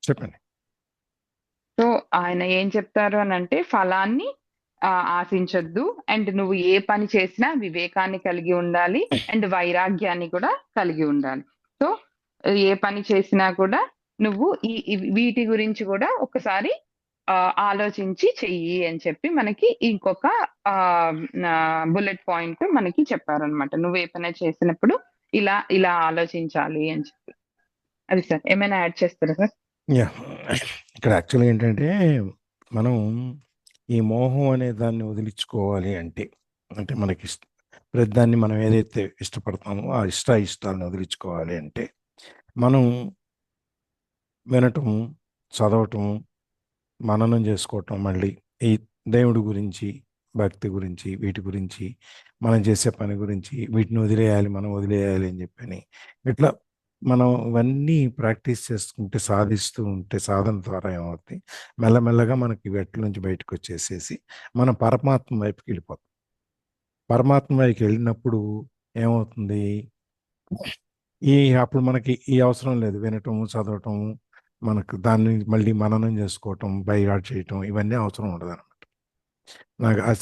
చెప్పండి. సో ఆయన ఏం చెప్తారు అని అంటే ఫలాన్ని ఆశించొద్దు. అండ్ నువ్వు ఏ పని చేసినా వివేకాన్ని కలిగి ఉండాలి. అండ్ వైరాగ్యాన్ని కూడా కలిగి ఉండాలి. సో ఏ పని చేసినా కూడా నువ్వు వీటి గురించి కూడా ఒకసారి ఆలోచించి చెయ్యి అని చెప్పి మనకి ఇంకొక బుల్లెట్ పాయింట్ మనకి చెప్పారనమాట. నువ్వు ఏ పని చేసినప్పుడు ఇలా ఇలా ఆలోచించాలి అని చెప్పి. అది సార్ ఏమైనా యాడ్ చేస్తారా సార్? యా, ఇక్కడ యాక్చువల్గా ఏంటంటే మనం ఈ మోహం అనే దాన్ని వదిలించుకోవాలి అంటే అంటే మనకి ప్రతిదాన్ని మనం ఏదైతే ఇష్టపడతామో ఆ ఇష్టాలను వదిలించుకోవాలి అంటే మనం వినటం, చదవటం, మననం చేసుకోవటం, మళ్ళీ ఈ దేవుడి గురించి, భక్తి గురించి, వీటి గురించి, మనం చేసే పని గురించి, వీటిని వదిలేయాలి, మనం వదిలేయాలి అని చెప్పని ఇట్లా మనం ఇవన్నీ ప్రాక్టీస్ చేసుకుంటే, సాధిస్తూ ఉంటే సాధన ద్వారా ఏమవుతుంది, మెల్లమెల్లగా మనకి వెట్ల నుంచి బయటకు వచ్చేసేసి మనం పరమాత్మ వైపుకి వెళ్ళిపోతాం. పరమాత్మ వైపుకి వెళ్ళినప్పుడు ఏమవుతుంది, ఈ అప్పుడు మనకి ఈ అవసరం లేదు, వినటము, చదవటము, మనకు దాన్ని మళ్ళీ మననం చేసుకోవటం, బైహార్ట్ చేయటం, ఇవన్నీ అవసరం ఉండదు అనమాట. నాకు ఆ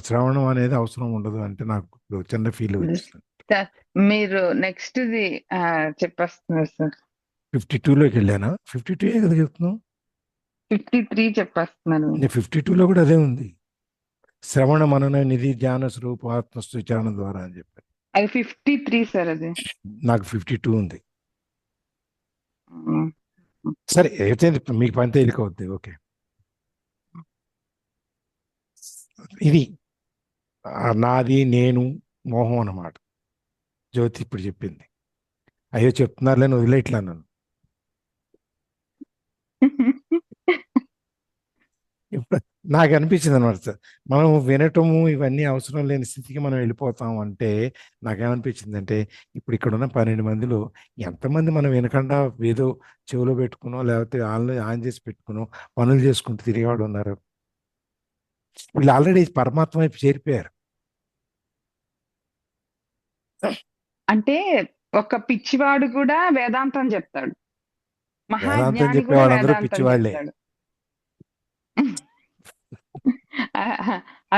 శ్రవణం అనేది అవసరం ఉండదు అంటే నాకు ఇప్పుడు చిన్న ఫీల్ వచ్చింది. సార్ మీరు నెక్స్ట్ది చెప్పేస్తున్నారు సార్. 52లోకి వెళ్ళానా? 52 కదా చెప్తున్నావు. 53 చెప్పేస్తున్నారు. నేను 52లో కూడా అదే ఉంది, శ్రవణ మనన నిధి ధ్యాన స్వరూప ఆత్మస్థుచారణ ద్వారా అని చెప్పారు. అది 53 సార్ అది. నాకు 52 ఉంది. ఉమ్. సరే అయితే మీకు పని తేలిక అవుద్ది. ఓకే, ఇది నాది నేను మోహం అన్నమాట. జ్యోతి ఇప్పుడు చెప్పింది. అయ్యో చెప్తున్నారులే అని వదిలేట్లా నన్ను. ఇప్పుడు నాకు అనిపించింది అనమాట సార్, మనం వినటము ఇవన్నీ అవసరం లేని స్థితికి మనం వెళ్ళిపోతాం అంటే నాకేమనిపించింది అంటే, ఇప్పుడు ఇక్కడ ఉన్న 12 మందిలో ఎంతమంది మనం వినకుండా ఏదో చెవిలో పెట్టుకునో లేకపోతే ఆన్ చేసి పెట్టుకునో పనులు చేసుకుంటూ తిరిగేవాడు ఉన్నారు. వీళ్ళు ఆల్రెడీ పరమాత్మ వైపు చేరిపోయారు. అంటే ఒక పిచ్చివాడు కూడా వేదాంతం చెప్తాడు, వేదాంతం మహాజ్ఞాని చెప్పే కూడా వాళ్ళందరూ వేదాంతం పిచ్చివాళ్లే. చెప్తాడు.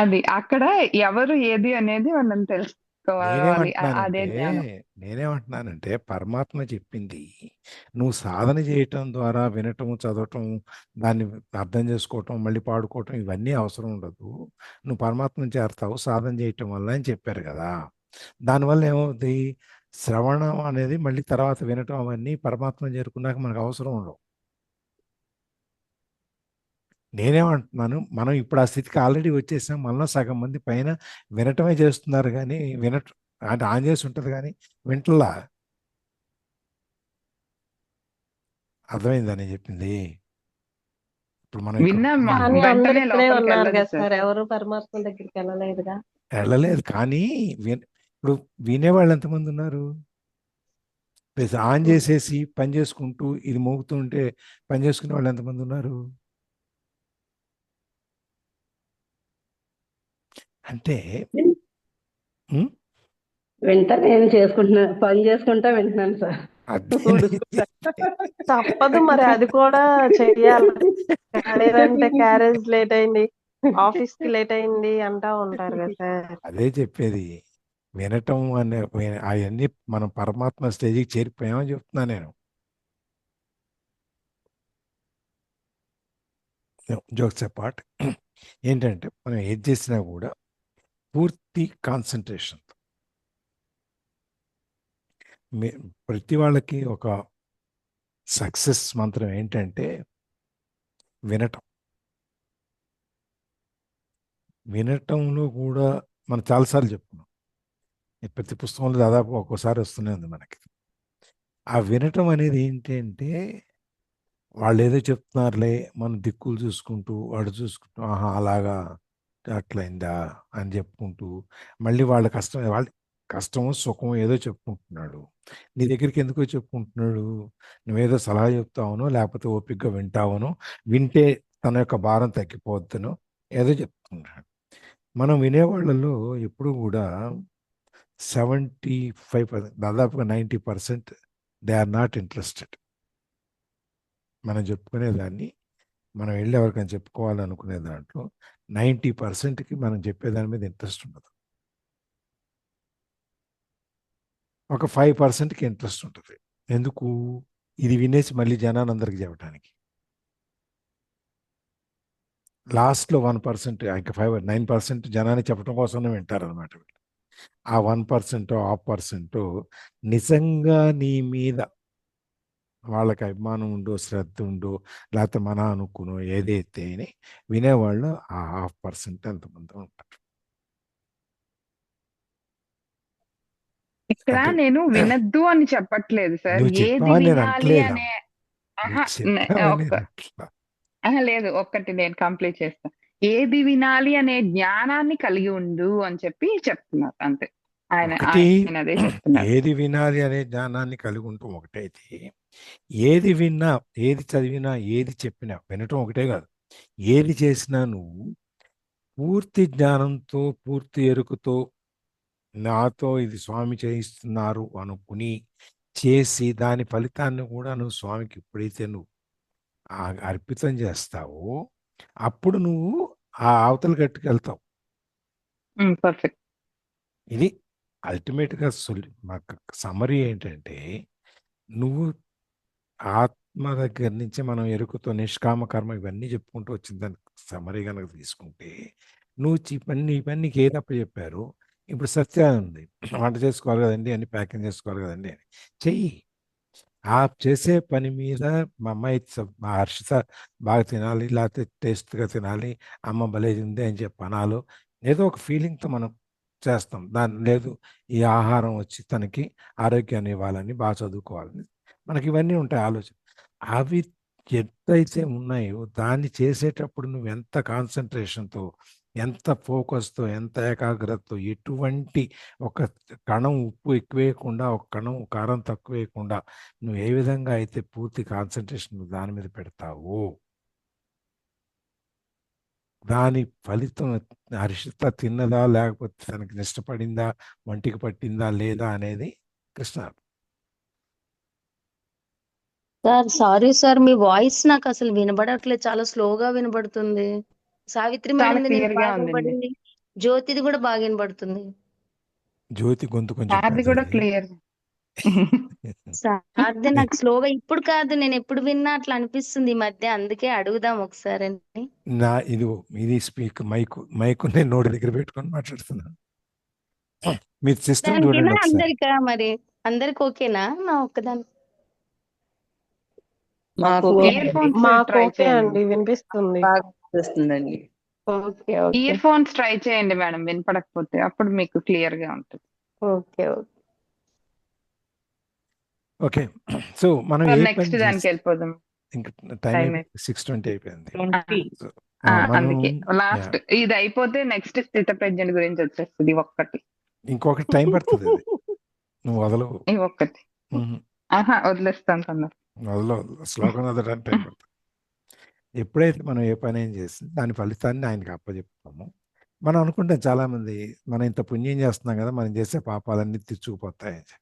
అది అక్కడ ఎవరు ఏది అనేది మనం తెలుసుకోవాలి. అదే నేనేమంటున్నానంటే జ్ఞానం. నేనేమంటున్నానంటే పరమాత్మ చెప్పింది నువ్వు సాధన చేయటం ద్వారా వినటం, చదవటం, దాన్ని అర్థం చేసుకోవటం, మళ్ళీ పాడుకోవటం, ఇవన్నీ అవసరం ఉండదు. నువ్వు పరమాత్మను చేరతావు సాధన చేయటం వల్ల అని చెప్పారు కదా. దానివల్ల ఏమవుతుంది, శ్రవణం అనేది మళ్ళీ తర్వాత వినటం, అవన్నీ పరమాత్మను చేరుకున్నాక మనకు అవసరం ఉండవు. నేనేమంటున్నాను, మనం ఇప్పుడు ఆ స్థితికి ఆల్రెడీ వచ్చేసాం. మనలో సగం మంది పైన వినటమే చేస్తున్నారు కానీ అంటే ఆన్ చేసి ఉంటుంది కానీ వింటల్లా. అర్థమైందా నేను చెప్పింది? ఇప్పుడు మనం ఇక్కడ విన్న ఉన్నాము, కానీ అందరు వెంటనే ఇక్కడే లోపలికి ఉన్నారు వెళ్ళదు కదా సార్. సార్, ఎవరు పరమాత్మ దగ్గరికి వెళ్ళలేదుగా. వెళ్ళలేదు కానీ ఇప్పుడు వినేవాళ్ళు ఎంతమంది ఉన్నారు? ప్లస్ ఆన్ చేసేసి పని చేసుకుంటూ ఇది మోగుతుంటే పని చేసుకునే వాళ్ళు ఎంతమంది ఉన్నారు? అంటే ఉం? వింటా, నేను చేసుకుంటున్నాను, పని చేసుకుంటా వింటున్నాను సార్. అదే ఊడుస్తుంటా. తప్పదు మరి, అది కూడా చెయ్యాలి. క్యారియర్ అంటే క్యారేజ్ లేట్ అయింది, ఆఫీస్ కి లేట్ అయింది అంటా ఉంటారు కదా సార్. అదే చెప్పేది, వినటం అనే అవన్నీ మనం పరమాత్మ స్టేజ్కి చేరిపోయామని చెప్తున్నా నేను. జోక్స్ అపార్ట్, ఏంటంటే మనం ఏది చేసినా కూడా పూర్తి కాన్సన్ట్రేషన్. ప్రతి వాళ్ళకి ఒక సక్సెస్ మంత్రం ఏంటంటే వినటం. వినటంలో కూడా మనం చాలాసార్లు చెప్పుకున్నాం, ప్రతి పుస్తకంలో దాదాపు ఒక్కోసారి వస్తూనే ఉంది మనకి. ఆ వినటం అనేది ఏంటంటే వాళ్ళు ఏదో చెప్తున్నారులే, మనం దిక్కులు చూసుకుంటూ వాడు చూసుకుంటూ ఆహా అలాగా అట్లయిందా అని చెప్పుకుంటూ మళ్ళీ వాళ్ళ కష్టమో సుఖమో ఏదో చెప్పుకుంటున్నాడు. నీ దగ్గరికి ఎందుకో చెప్పుకుంటున్నాడు, నువ్వేదో సలహా చెప్తావునో లేకపోతే ఓపికగా వింటావునో, వింటే తన యొక్క భారం తగ్గిపోద్దనో ఏదో చెప్తున్నాడు. మనం వినేవాళ్ళలో ఎప్పుడు కూడా 75%, దాదాపుగా 90% దే ఆర్ నాట్ ఇంట్రెస్టెడ్. మనం చెప్పుకునేదాన్ని మనం వెళ్ళి ఎవరికైనా చెప్పుకోవాలనుకునే దాంట్లో 90%కి మనం చెప్పేదాని మీద ఇంట్రెస్ట్ ఉండదు. ఒక 5%కి ఇంట్రెస్ట్ ఉంటుంది. ఎందుకు? ఇది వినేసి మళ్ళీ జనాలందరికీ చెప్పడానికి. లాస్ట్‌లో 1% ఇంకా 9% జనానికి చెప్పడం కోసమే వింటారనమాట వీళ్ళు. ఆ 1% హాఫ్ పర్సెంటో నిజంగా నీ మీద వాళ్ళకి అభిమానం ఉందో, శ్రద్ధ ఉందో, లేకపోతే మన అనుకునో ఏదైతే అని వినేవాళ్ళు ఆ 1/2% ఎంతమందో ఉంటారు. ఇక్కడ అంటే నేను వినద్దు అని చెప్పట్లేదు సార్. నువ్వు ఏది చెప్పావని నేను వినాలి అంటలేదమ్మా. అనే నువ్వు ఆహా చెప్పావని ఒక్క నేను అంటలా. లేదు ఒక్కటి నేను కంప్లీట్ చేస్తా. ఏది వినాలి అనే జ్ఞానాన్ని కలిగి ఉండు అని చెప్పి చెప్తున్నారు అంతే. ఒకటి ఆయన అదే చెప్తున్నారు. ఏది వినాలి అనే జ్ఞానాన్ని కలిగి ఉండటం ఒకటైతే, ఏది విన్నా, ఏది చదివినా, ఏది చెప్పినా వినటం ఒకటే కాదు. ఏది చేసినా నువ్వు పూర్తి జ్ఞానంతో, పూర్తి ఎరుకతో నాతో ఇది స్వామి చేయిస్తున్నారు అనుకుని చేసి దాని ఫలితాన్ని కూడా నువ్వు స్వామికి ఎప్పుడైతే నువ్వు అర్పితం చేస్తావో అప్పుడు నువ్వు ఆ అవతల గట్టుకెళ్తావు. పర్ఫెక్ట్. ఇది అల్టిమేట్గా మాకు సమరీ ఏంటంటే, నువ్వు ఆత్మ దగ్గర నుంచి మనం ఎరుకుతో నిష్కామ కర్మ ఇవన్నీ చెప్పుకుంటూ వచ్చిన దానికి సమరీ కనుక తీసుకుంటే, నువ్వు ఈ పని నీకు ఏ తప్ప చెప్పారు? ఇప్పుడు సత్య ఉంది, వంట చేసుకోవాలి కదండి, అన్ని ప్యాకింగ్ చేసుకోవాలి కదండి అని చెయ్యి. ఆ చేసే పని మీద మా అమ్మాయి మా హర్షిత బాగా తినాలి, లేకపోతే టేస్ట్గా తినాలి, అమ్మ భలే ఉంది అని చెప్పి అనాలో ఏదో ఒక ఫీలింగ్తో మనం చేస్తాం. దాని లేదు ఈ ఆహారం వచ్చి తనకి ఆరోగ్యాన్ని ఇవ్వాలని, బాగా చదువుకోవాలని, మనకి ఇవన్నీ ఉంటాయి ఆలోచన. అవి ఎంతైతే ఉన్నాయో దాన్ని చేసేటప్పుడు నువ్వు ఎంత కాన్సన్ట్రేషన్తో, ఎంత ఫోకస్తో, ఎంత ఏకాగ్రతతో, ఎటువంటి ఒక కణం ఉప్పు ఎక్కువ వేయకుండా, ఒక కణం కారం తక్కువ వేయకుండా నువ్వు ఏ విధంగా అయితే పూర్తి కాన్సన్ట్రేషన్ దాని మీద పెడతావో దాని ఫలితం హర్షిత తిన్నదా లేకపోతే తనకి ఇష్టపడిందా, వంటికి పట్టిందా లేదా అనేది కృష్ణ. సార్ సారీ సార్, మీ వాయిస్ నాకు అసలు వినబడట్లేదు, చాలా స్లోగా వినబడుతుంది. సావిత్రి చాలా మేడంది నేను క్లియర్ గా బాగా ఉందండి. వినబడింది, జ్యోతిది కూడా బాగా వినబడుతుంది. జ్యోతి గొంతు కొంచెం సార్ది కూడా పెద్దది. క్లియర్. సార్ది నాకు స్లోగా ఇప్పుడు కాదు, నేను ఎప్పుడు విన్నా అట్లా అనిపిస్తుంది ఈ మధ్య, అందుకే అడుగుదాం ఒకసారి అని. ఇది స్పీకర్ మైకు నేను నోటి దగ్గర పెట్టుకొని మాట్లాడుతున్నాను. మీరు సిస్టమ్ దానికేనా చూడండి ఒకసారి. అందరికా మరి, అందరికి ఓకేనా నా ఒక్కదాని? మాకు మాకు ఓకే ఇయర్ అండి. ఫోన్స్ మాకు ట్రై ఓకే చేయండి. అండి, వినిపిస్తుంది. బాగా వస్తుందండి. Okay okay ear phones try చేయండి మేడం, వినపడకపోతే అప్పుడు మీకు క్లియర్ గా ఉంటుంది. Okay okay. ఓకే, సో మనం ఏ నెక్స్ట్ పని దానికి చేసి వెళ్ళిపోదాం. ఇంకా టైం టైం 6:20 అయిపోయింది. 20. సో, మనం అందుకే లాస్ట్ ఇది అయిపోతే నెక్స్ట్ స్థిత ప్రజ్ఞ గురించి వచ్చేస్తుంది. ఒక్కటి ఇంకొకటి టైం పడుతుంది. అది నువ్వు వదలవు. ఈ ఒక్కటి వదిలేస్తాం తొందర. వదలవు, శ్లోకం వదలడానికి టైం పడుతుంది. ఎప్పుడైతే మనం ఏ పని ఏం చేస్తుంది దాని ఫలితాన్ని ఆయనకి అప్పచెప్తాము. మనం అనుకుంటాం చాలామంది, మనం ఇంత పుణ్యం చేస్తున్నాం కదా, మనం చేసే పాపాలన్నీ తుడుచుకుపోతాయని.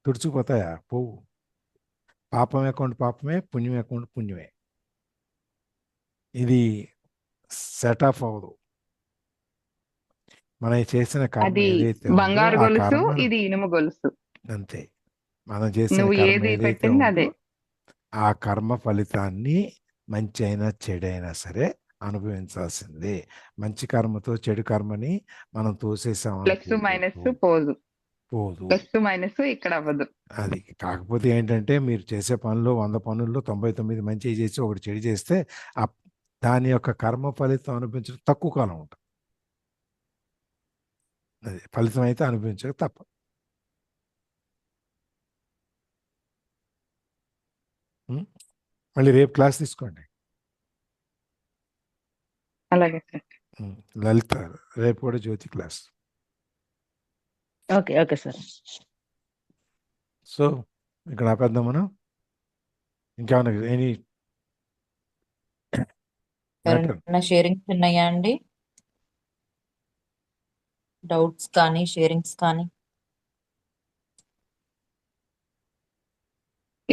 తుడుచుకుపోతాయా? పోవు. పాపం అకౌంట్ పాపమే, పుణ్యం అకౌంట్ పుణ్యమే. ఇది సెట్ ఆఫ్ అవ్వదు. మనం చేసిన కర్మ అది ఏదైతే ఉందో బంగారు ఆ గొలుసు, కర్మ ఇది ఇనుము గొలుసు. అంతే. మనం చేసిన నువ్వు కర్మ ఏది ఏదైతే పెట్టింది ఉందో అదే. ఆ కర్మ ఫలితాన్ని మంచి అయినా చెడైనా సరే అనుభవించాల్సిందే. మంచి కర్మతో చెడు కర్మని మనం తోసేసాం ప్లస్ మైనస్ పోదు. ప్లస్ మైనస్ ఇక్కడ అవ్వదు. అది కాకపోతే ఏంటంటే, మీరు చేసే పనులు 100 పనుల్లో 99 మంచి చేసి ఒకటి చెడు చేస్తే దాని యొక్క కర్మ ఫలితం అనిపించడం తక్కువ కాలం ఉంటుంది. అది ఫలితం అయితే అనుభవించక తప్ప. మళ్ళీ రేపు క్లాస్ తీసుకోండి. అలాగే సార్. లలిత రేపు కూడా Jyothi class. Okay okay sir. So ఇక్కడ ఆపేద్దాం మనం. ఇంకేమన్నా ఎవరైనా షేరింగ్స్ ఉన్నాయా అండి? డౌట్స్ కానీ షేరింగ్స్ కానీ?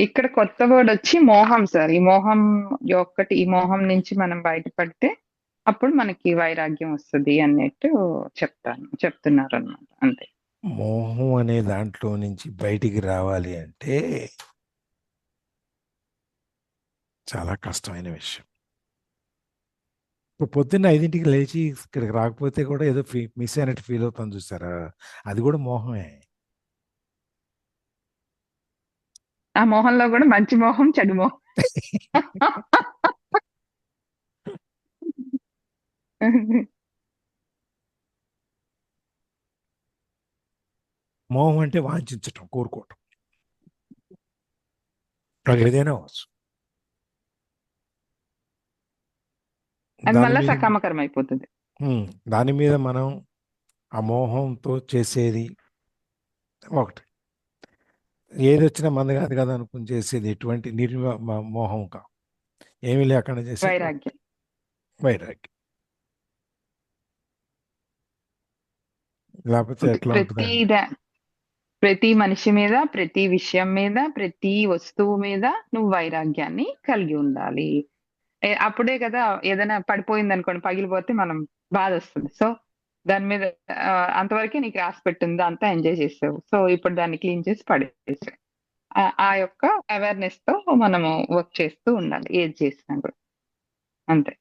ఇక్కడ కొత్త వర్డ్ వచ్చి మోహం సార్. ఈ మోహం నుంచి మనం బయటపడితే అప్పుడు మనకి వైరాగ్యం వస్తుంది అన్నట్టు చెప్తున్నారు అన్నమాట. అంతే. మోహం అనే దాంట్లో నుంచి బయటికి రావాలి అంటే చాలా కష్టమైన విషయం. ఇప్పుడు పొద్దున్న 5ంటికి లేచి ఇక్కడికి రాకపోతే కూడా ఏదో మిస్ అయినట్టు ఫీల్ అవుతాను చూసారా, అది కూడా మోహమే. ఆ మోహంలో కూడా మంచి మోహం, చెడు మోహం. మోహం అంటే వాంఛించటం, కోరుకోవటం. అది ఏదైనా అవ్వచ్చు. అది దాని మళ్ళా మీద సకామకరం అయిపోతుంది. దాని మీద మనం ఆ మోహంతో చేసేది ఒకటి. ఏది వచ్చినా మంది కాదు కదా అనుకుని చేసేది ఎటువంటి మోహం కా ఏమీ లేకుండా చేసేది వైరాగ్యం. వైరాగ్యం. లేకపోతే ఎట్లా ఉంటుంది? ప్రతి మనిషి మీద, ప్రతి విషయం మీద, ప్రతి వస్తువు మీద నువ్వు వైరాగ్యాన్ని కలిగి ఉండాలి. అప్పుడే కదా ఏదైనా పడిపోయింది అనుకోండి, పగిలిపోతే మనం బాధ వస్తుంది. సో దాని మీద అంతవరకే నీకు రాసి పెట్టింది, అంతా ఎంజాయ్ చేసావు. సో ఇప్పుడు దాన్ని క్లీన్ చేసి పడేసావు. ఆ యొక్క అవేర్నెస్ తో మనము వర్క్ చేస్తూ ఉండాలి ఏది చేసినా కూడా. అంతే.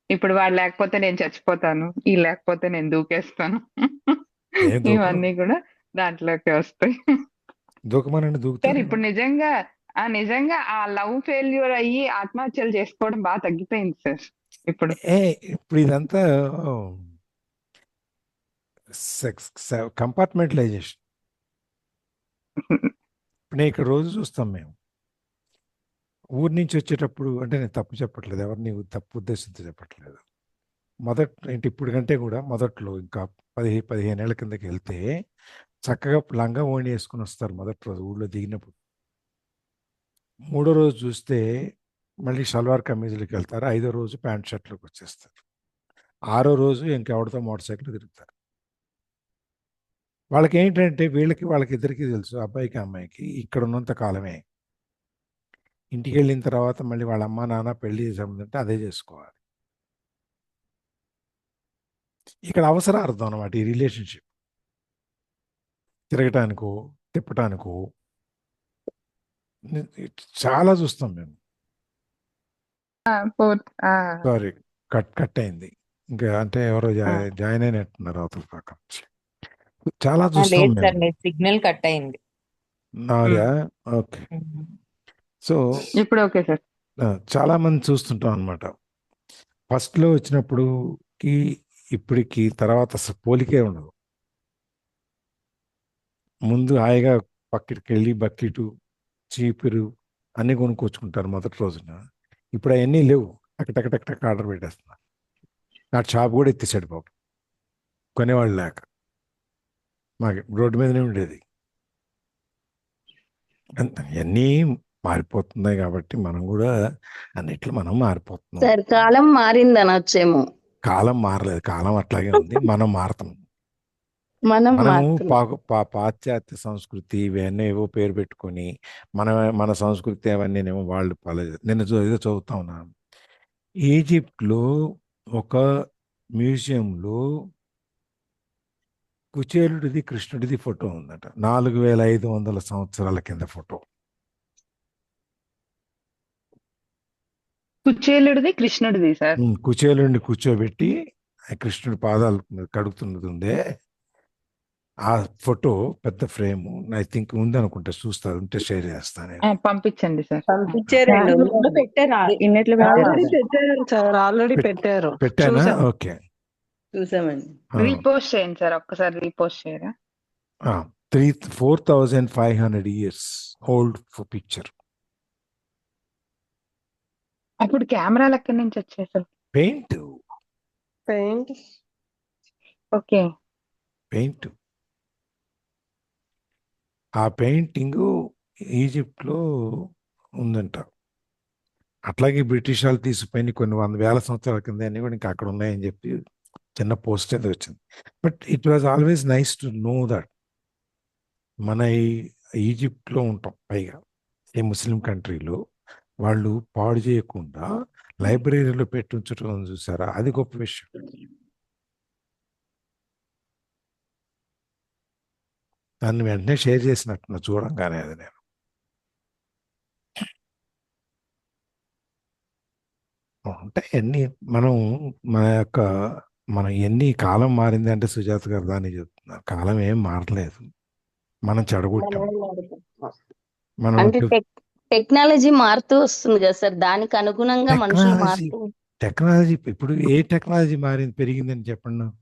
ఇప్పుడు వాడు లేకపోతే నేను చచ్చిపోతాను, ఈ లేకపోతే నేను దూకేస్తాను, ఇవన్నీ కూడా దాంట్లోకి వస్తాయి. దూకమనండి, సార్ దూకుతారు. ఇప్పుడు నిజంగా ఆ లవ్ ఫెయిల్యూర్ అయ్యి ఆత్మహత్యలు చేసుకోవడం బాగా తగ్గిపోయింది సార్ ఇప్పుడు. ఇప్పుడు ఇదంతా కంపార్ట్మెంటలైజేషన్. నేను ఇక్కడ రోజు చూస్తాం మేము, ఊరి నుంచి వచ్చేటప్పుడు, అంటే నేను తప్పు చెప్పట్లేదు, ఎవరిని తప్పు ఉద్దేశంతో చెప్పట్లేదు. ఏంటి ఇప్పుడు కంటే కూడా మొదట్లో ఇంకా 15 ఏళ్ల కిందకి వెళ్తే చక్కగా లంగా ఓణి వేసుకుని వస్తారు మొదటి రోజు ఊళ్ళో దిగినప్పుడు. 3వ రోజు చూస్తే మళ్ళీ షల్వార్ కమీజులకు వెళ్తారు. 5వ రోజు ప్యాంట్ షర్ట్లోకి వచ్చేస్తారు. 6వ రోజు ఇంకెవరితో మోటార్ సైకిల్ తిరుగుతారు. వాళ్ళకి ఏంటంటే వాళ్ళకి ఇద్దరికీ తెలుసు, అబ్బాయికి అమ్మాయికి ఇక్కడ ఉన్నంత కాలమే. ఇంటికి వెళ్ళిన తర్వాత మళ్ళీ వాళ్ళ అమ్మ నాన్న పెళ్లి చేసామంటే అదే చేసుకోవాలి. ఇక్కడ అవసరార్థం అన్నమాట ఈ రిలేషన్షిప్. తిరగటానికో తిప్పటానికో చాలా చూస్తాం మేము. సారీ, కట్ అయింది. ఇంకా అంటే ఎవరో జాయిన్ అయినట్టున్నారు అవతల పక్క నుంచి. చాలా చూస్తాం లేదు సార్, మేము. మీ సిగ్నల్ కట్ అయింది. నాదా? ఓకే. సో ఇప్పుడు ఓకే సార్. చాలా మంది చూస్తుంటాం అనమాట. ఫస్ట్లో వచ్చినప్పుడుకి ఇప్పటికి తర్వాత అసలు పోలికే ఉండదు. ముందు హాయిగా పక్కకి వెళ్ళి బకెటు, చీపురు అన్నీ కొనుక్కొచ్చుకుంటారు మొదటి రోజున. ఇప్పుడు అవన్నీ లేవు. టక్ ఆర్డర్ పెట్టేస్తున్నారు. నా షాప్ కూడా ఎత్తేసాడు బాబు, కొనేవాళ్ళు లేక. మాకు రోడ్డు మీదనే ఉండేది. అన్నీ మారిపోతున్నాయి కాబట్టి మనం కూడా అన్నిట్లో మనం మారిపోతున్నాం. సార్ కాలం మారింది అనొచ్చేమో. కాలం మారలేదు, కాలం అట్లాగే ఉంది. మనం మారుతాం. మనము పాశ్చాత్య సంస్కృతి ఇవన్నీ ఏవో పేరు పెట్టుకొని మన సంస్కృతి అవన్నీ వాళ్ళు నేను ఏదో చదువుతా ఉన్నాను. ఈజిప్ట్లో ఒక మ్యూజియంలో కుచేలుడిది కృష్ణుడిది ఫోటో ఉందట. 4500 సంవత్సరాల కింద ఫోటో. కుచేలుడిది కృష్ణుడిది సార్. కుచేలుడిని కూర్చోబెట్టి కృష్ణుడి పాదాలు కడుగుతున్నది ఉందే ఆ ఫోటో, పెద్ద ఫ్రేమ్. ఐ థింక్ ఉంది అనుకుంటా, చూస్తారు ఉంటే షేర్ చేస్తాను. పంపించండి సార్. ఆల్రెడీ పెట్టారు. పెట్టానా? ఓకే, చూసామండి. రీపోస్ట్ చేయండి సార్, ఒక్కసారి రీపోస్ట్ చేయరా? 4500 years ఓల్డ్ పిక్చర్. అప్పుడు కెమెరాలు ఎక్కడి నుంచి వచ్చాయి సార్? పెయింట్. ఓకే. పెయింట్. ఆ పెయింటింగ్ ఈజిప్ట్లో ఉందంట. అట్లాగే బ్రిటిష్ వాళ్ళు తీసిపోయిన కొన్ని 100,000 సంవత్సరాల కింద అన్ని కూడా ఇంకా అక్కడ ఉన్నాయని చెప్పి చిన్న పోస్ట్ అయితే వచ్చింది. But it was always nice to know that మన ఈజిప్ట్లో ఉంటాం. పైగా ఈ ముస్లిం కంట్రీలో వాళ్ళు పాడు చేయకుండా లైబ్రరీలో పెట్టి ఉంచడం చూసారా, అది గొప్ప విషయం. దాన్ని వెంటనే షేర్ చేసినట్టున్నా చూడంగానే అది నేను. అంటే ఎన్ని మనం మన ఎన్ని కాలం మారింది అంటే సుజాత గారు దాన్ని చెప్తున్నారు. కాలం ఏం మారలేదు, మనం చెడగొట్టాం. మనం అంటే టెక్నాలజీ మారుతూ వస్తుంది కదా సార్, దానికి అనుగుణంగా మనుషులు మారుతూ. టెక్నాలజీ ఇప్పుడు ఏ టెక్నాలజీ మారింది, పెరిగిందని చెప్పండి నాకు.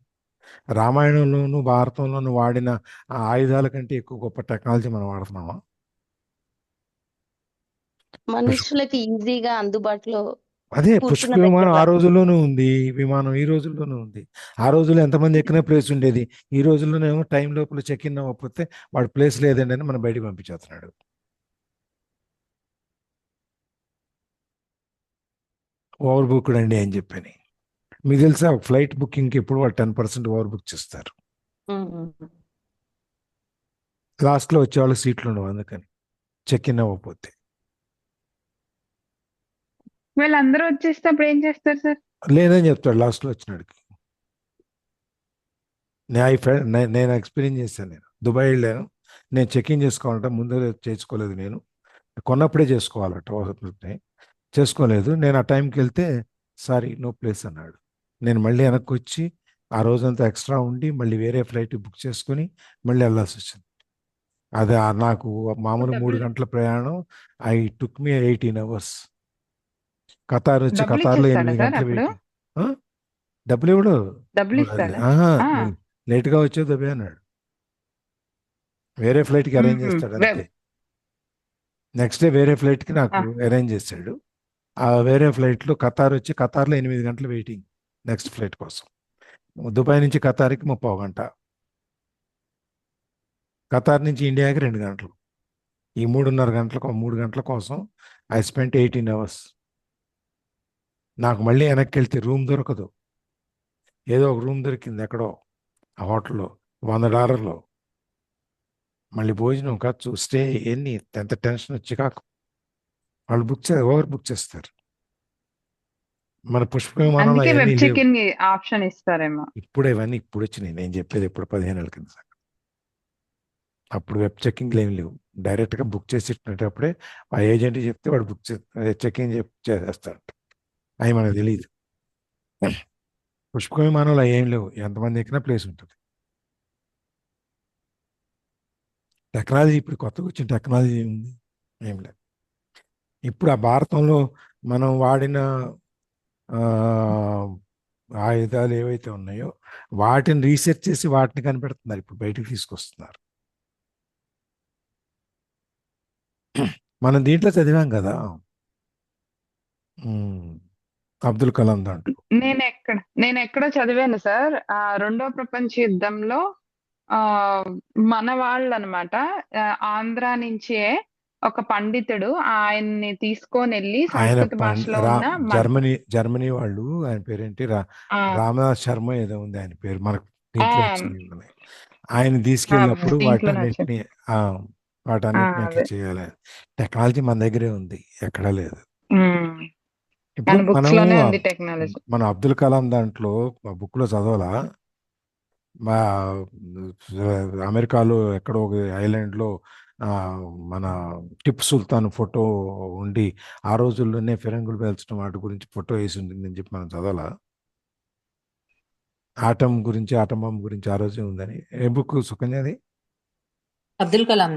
రామాయణంలోను భారతంలోను వాడిన ఆ ఆయుధాల కంటే ఎక్కువ గొప్ప టెక్నాలజీ మనం వాడుతున్నామా? మనుషులకి ఈజీగా అందుబాటులో అదే పుష్ప కూర్చున్న విమానం ఆ దగ్గర. రోజుల్లోనూ ఉంది, విమానం ఈ రోజుల్లోనూ ఉంది. ఆ రోజుల్లో ఎంతమంది ఎక్కిన ప్లేస్ ఉండేది, ఈ రోజుల్లోనేమో టైం లోపల చెక్ ఇన్ అవ్వకపోతే వాడు ప్లేస్ లేదండి అని మనం బయటికి పంపించేస్తున్నాడు. ఓవర్ బుక్డ్ అండి అని చెప్పని. మీకు తెలుసా ఫ్లైట్ బుకింగ్కి ఎప్పుడు వాళ్ళు 10% ఓవర్ బుక్ చేస్తారు. లాస్ట్లో వచ్చేవాళ్ళు సీట్లు ఉండవు, అందుకని చెక్ ఇన్ అవ్వకపోతే. వీళ్ళందరూ వచ్చేస్తే అప్పుడు ఏం చేస్తారు సార్? లేదని చెప్తాడు లాస్ట్లో వచ్చినాడికి. నేను ఎక్స్పీరియన్స్ చేశాను. నేను దుబాయ్ వెళ్ళాను, నేను చెక్ ఇన్ చేసుకోవాలంట, ముందే చేసుకోలేదు. నేను కొన్నప్పుడే చేసుకోవాలట, చేసుకోలేదు. నేను ఆ టైంకి వెళ్తే సారీ నో ప్లేస్ అన్నాడు. నేను మళ్ళీ వెనక్కి వచ్చి ఆ రోజంతా ఎక్స్ట్రా ఉండి మళ్ళీ వేరే ఫ్లైట్ బుక్ చేసుకుని మళ్ళీ వెళ్ళాల్సి వచ్చింది. అది నాకు మామూలు 3 గంటల ప్రయాణం, I took me 18 hours. Qatar వచ్చి డబ్బులు ఖతార్లో ఇచ్చేస్తాడా 8 సార్ గంటలు అప్పుడు? వెయిటింగ్. డబ్బులు ఇవ్వడు. డబ్బులు ఇస్తాడా? ఆ, లేట్గా వచ్చేది దబ్బే అన్నాడు. వేరే ఫ్లైట్కి అరేంజ్ చేస్తాడు అంతే. నెక్స్ట్ డే వేరే ఫ్లైట్కి నాకు అరేంజ్ చేశాడు. ఆ వేరే ఫ్లైట్లో ఖతార్ వచ్చి ఖతార్లో 8 గంటలు వెయిటింగ్ నెక్స్ట్ ఫ్లైట్ కోసం. దుబాయ్ నుంచి ఖతార్కి 30 గంట, ఖతార్ నుంచి ఇండియాకి 2 గంటలు. ఈ 3 గంటల కోసం ఐ స్పెంట్ 18 hours. నాకు మళ్ళీ వెనక్కి వెళ్తే రూమ్ దొరకదు. ఏదో ఒక రూమ్ దొరికింది ఎక్కడో ఆ హోటల్లో $100. మళ్ళీ భోజనం ఖర్చు, స్టే, ఎన్ని, ఎంత టెన్షన్ వచ్చి కాకు. వాళ్ళు ఓవర్ బుక్ చేస్తారు. మన పుష్ప విమానంలో అందుకే అవన్నీ వెబ్ లేవు. చెక్ ఇన్ ఆప్షన్ ఇస్తారేమో. ఇప్పుడు వచ్చినాయి. నేను చెప్పేది ఇప్పుడు 15 ఏళ్ళ కింద. అప్పుడు వెబ్ చెక్కింగ్లు ఏమి లేవు. డైరెక్ట్గా బుక్ చేసేటప్పుడే ఆ ఏజెంట్ చెప్తే వాడు బుక్ చెక్కింగ్ చేసేస్తాడు. అవి మనకు తెలియదు. పుష్ప విమానంలో ఏం లేవు, ఎంతమంది ఎక్కినా ప్లేస్ ఉంటుంది. టెక్నాలజీ ఇప్పుడు కొత్తగా వచ్చిన టెక్నాలజీ ఉంది, ఏం లేదు. ఇప్పుడు ఆ భారతంలో మనం వాడిన ఆయుధాలు ఏవైతే ఉన్నాయో వాటిని రీసెర్చ్ చేసి వాటిని కనిపెడుతున్నారు, ఇప్పుడు బయటికి తీసుకొస్తున్నారు. మనం దీంట్లో చదివాం కదా, అబ్దుల్ కలాం దాంట్లో. నేను ఎక్కడ చదివాను సార్, రెండో ప్రపంచ యుద్ధంలో మన వాళ్ళు అనమాట, ఆంధ్ర నుంచే ఒక పండితుడు ఆయన్ని తీసుకొని వెళ్ళి సంస్కృత భాషలో ఉన్న జర్మనీ వాళ్ళు, ఆయన పేరేంటి, రామదాస్ శర్మ ఏదో ఉంది ఆయన పేరు, మనకు దీంట్లో వచ్చింది. ఆయన తీసుకెళ్ళినప్పుడు వాటన్నిటిని అట్లా చేయాలి. టెక్నాలజీ మన దగ్గరే ఉంది, ఎక్కడా లేదు. ఇప్పుడు మనం అబ్దుల్ కలాం దాంట్లో బుక్ లో చదవాలా, మా అమెరికాలో ఎక్కడో ఒక ఐలాండ్ లో మన టిప్పు సుల్తాన్ ఫోటో ఉండి ఆ రోజుల్లోనే ఫిరంగులు పేల్చడం వాటి గురించి ఫోటో వేసి ఉంటుందని చెప్పి మనం చదవాలా? ఆటం బాంబు గురించి ఆ రోజే ఉందని. ఏ బుక్ సుకన్యది? అబ్దుల్ కలాం.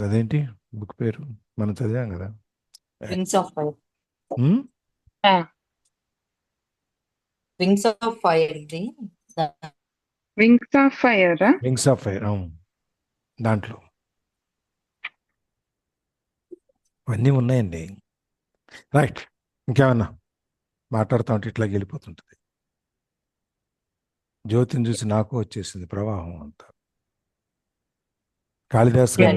అదేంటి బుక్ పేరు, మనం చదివాం కదా, wings of fire. Wings of fire. Wings of fire దాంట్లో అన్నీ ఉన్నాయండి. రైట్, ఇంకేమన్నా మాట్లాడుతూ ఉంటే ఇట్లా వెళ్ళిపోతుంటుంది. జ్యోతిని చూసి నాకు వచ్చేసింది ప్రవాహం అంతా. కాళిదాస్ గారు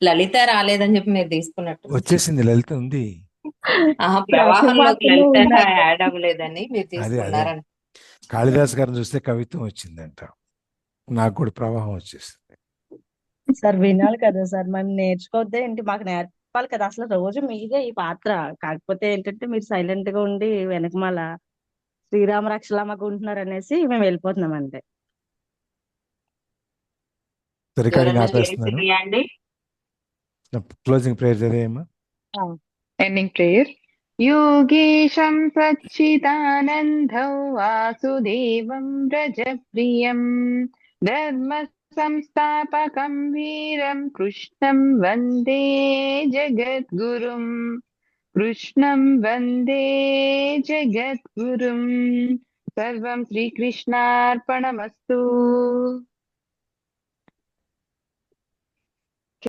లలిత రాలేదని చెప్పి మీరు తీసుకున్నట్టు వచ్చేసింది. లలిత ఉంది, ప్రవాహంలోకి లలిత యాడ్ అవ్వలేదని మీరు తీసుకున్నారని. కాళిదాస్ గారిని చూస్తే కవిత్వం వచ్చిందంట. నాకు కూడా ప్రవాహం వచ్చేస్తుంది. సార్ వినాలి కదా సార్, మనం నేర్చుకోవద్దే ఏంటి, మాకు నేర్పాలి కదా. అసలు రోజు మీదే ఈ పాత్ర. కాకపోతే ఏంటంటే మీరు సైలెంట్ గా ఉండి వెనకమాల శ్రీరామ రక్షలా మాకు ఉంటున్నారు అనేసి మేము వెళ్ళిపోతున్నాం అంతే. రికార్డింగ్ ఎవరైనా ఆపేస్తున్నాను. జేసీ అండి? క్లోజింగ్ ప్రేయర్ చదివేయమ్మా. Ending prayer. యోగేశం సచ్చిదానందం వాసుదేవం వ్రజప్రియం ధర్మ సంస్థాపకం వీరం కృష్ణం వందే జగద్గురుం. కృష్ణం వందే జగద్గురుం. సర్వం శ్రీకృష్ణార్పణమస్తు.